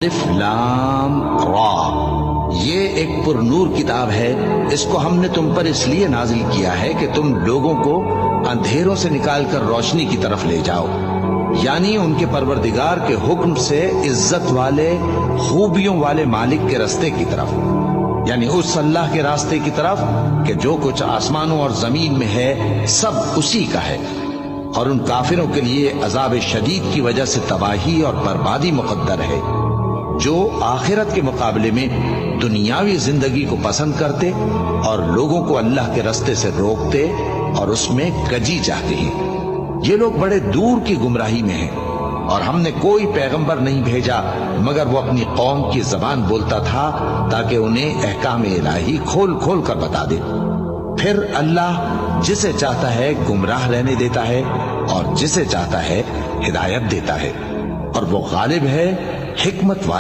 الف لام را، یہ ایک پر نور کتاب ہے، اس کو ہم نے تم پر اس لیے نازل کیا ہے کہ تم لوگوں کو اندھیروں سے نکال کر روشنی کی طرف لے جاؤ، یعنی ان کے پروردگار کے حکم سے عزت والے خوبیوں والے مالک کے راستے کی طرف، یعنی اس اللہ کے راستے کی طرف کہ جو کچھ آسمانوں اور زمین میں ہے سب اسی کا ہے، اور ان کافروں کے لیے عذاب شدید کی وجہ سے تباہی اور بربادی مقدر ہے جو آخرت کے مقابلے میں دنیاوی زندگی کو پسند کرتے اور لوگوں کو اللہ کے راستے سے روکتے اور اس میں کجی چاہتے ہیں۔ یہ لوگ بڑے دور کی گمراہی میں ہیں، اور ہم نے کوئی پیغمبر نہیں بھیجا مگر وہ اپنی قوم کی زبان بولتا تھا تاکہ انہیں احکام الہی کھول کھول کر بتا دے۔ پھر اللہ جسے چاہتا ہے گمراہ رہنے دیتا ہے اور جسے چاہتا ہے ہدایت دیتا ہے، اور وہ غالب ہے، حکمت والا